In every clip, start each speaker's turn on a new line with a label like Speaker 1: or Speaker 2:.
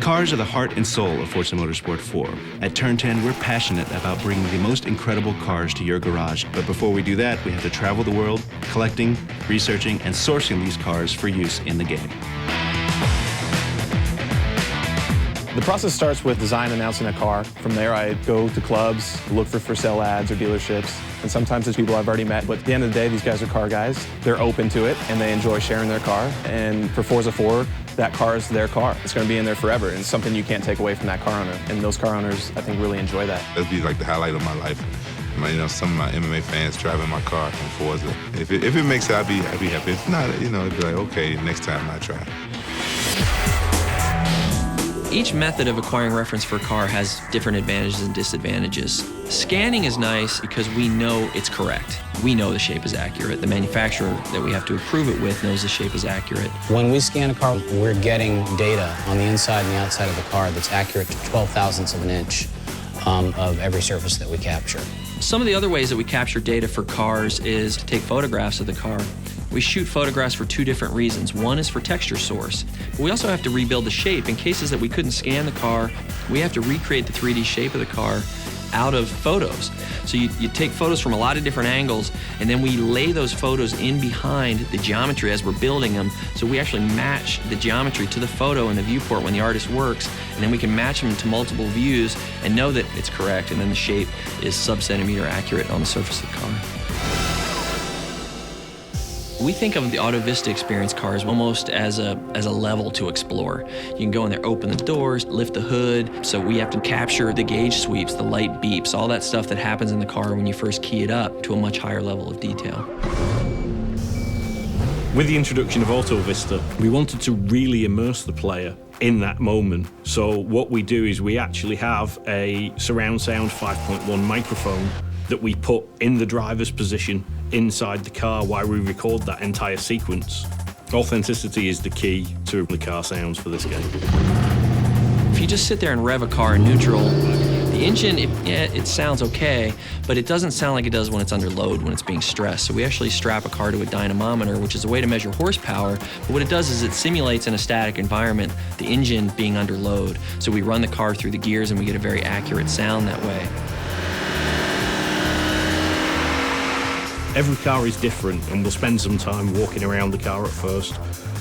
Speaker 1: Cars are the heart and soul of Forza Motorsport 4. At Turn 10, we're passionate about bringing the most incredible cars to your garage. But before we do that, we have to travel the world, collecting, researching, and sourcing these cars for use in the game.
Speaker 2: The process starts with design announcing a car. From there, I go to clubs, look for sale ads or dealerships. And sometimes it's people I've already met. But at the end of the day, these guys are car guys. They're open to it, and they enjoy sharing their car. And for Forza 4, that car is their car. It's going to be in there forever, and it's something you can't take away from that car owner. And those car owners, I think, really enjoy that.
Speaker 3: That'd be like the highlight of my life. You know, some of my MMA fans driving my car from Forza. If it makes it, I'd be happy. If not, you know, it'd be like, okay, next time I try.
Speaker 4: Each method of acquiring reference for a car has different advantages and disadvantages. Scanning is nice because we know it's correct. We know the shape is accurate. The manufacturer that we have to approve it with knows the shape is accurate.
Speaker 5: When we scan a car, we're getting data on the inside and the outside of the car that's accurate to 12 thousandths of an inch of every surface that we capture.
Speaker 4: Some of the other ways that we capture data for cars is to take photographs of the car. We shoot photographs for two different reasons. One is for texture source, but we also have to rebuild the shape. In cases that we couldn't scan the car, we have to recreate the 3D shape of the car out of photos. So you take photos from a lot of different angles, and then we lay those photos in behind the geometry as we're building them, so we actually match the geometry to the photo in the viewport when the artist works, and then we can match them to multiple views and know that it's correct, and then the shape is sub-centimeter accurate on the surface of the car. We think of the AutoVista experience cars almost as a level to explore. You can go in there, open the doors, lift the hood, so we have to capture the gauge sweeps, the light beeps, all that stuff that happens in the car when you first key it up to a much higher level of detail.
Speaker 6: With the introduction of AutoVista, we wanted to really immerse the player in that moment. So what we do is we actually have a surround sound 5.1 microphone that we put in the driver's position inside the car while we record that entire sequence. Authenticity is the key to the car sounds for this game.
Speaker 4: If you just sit there and rev a car in neutral, the engine, it sounds okay, but it doesn't sound like it does when it's under load, when it's being stressed. So we actually strap a car to a dynamometer, which is a way to measure horsepower, but what it does is it simulates in a static environment the engine being under load. So we run the car through the gears and we get a very accurate sound that way.
Speaker 6: Every car is different, and we'll spend some time walking around the car at first,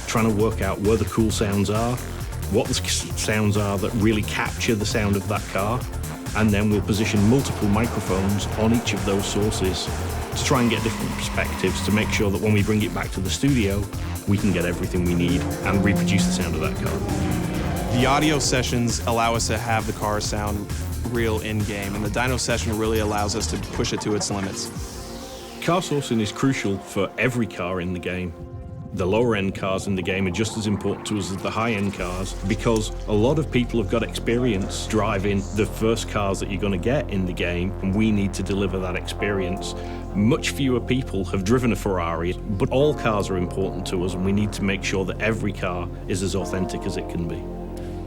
Speaker 6: trying to work out where the cool sounds are, what the sounds are that really capture the sound of that car, and then we'll position multiple microphones on each of those sources to try and get different perspectives to make sure that when we bring it back to the studio, we can get everything we need and reproduce the sound of that car.
Speaker 2: The audio sessions allow us to have the car sound real in-game, and the dyno session really allows us to push it to its limits.
Speaker 6: Car sourcing is crucial for every car in the game. The lower-end cars in the game are just as important to us as the high-end cars because a lot of people have got experience driving the first cars that you're going to get in the game, and we need to deliver that experience. Much fewer people have driven a Ferrari, but all cars are important to us, and we need to make sure that every car is as authentic as it can be.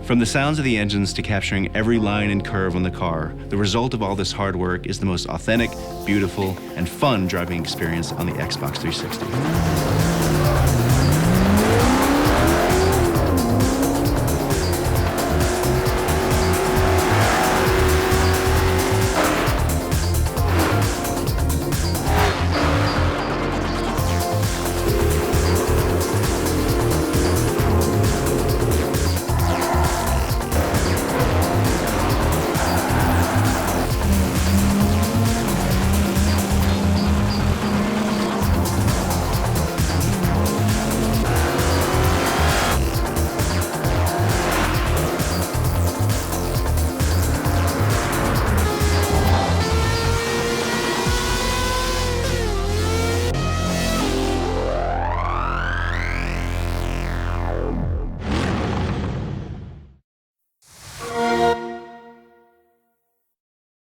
Speaker 1: From the sounds of the engines to capturing every line and curve on the car, the result of all this hard work is the most authentic, beautiful, and fun driving experience on the Xbox 360.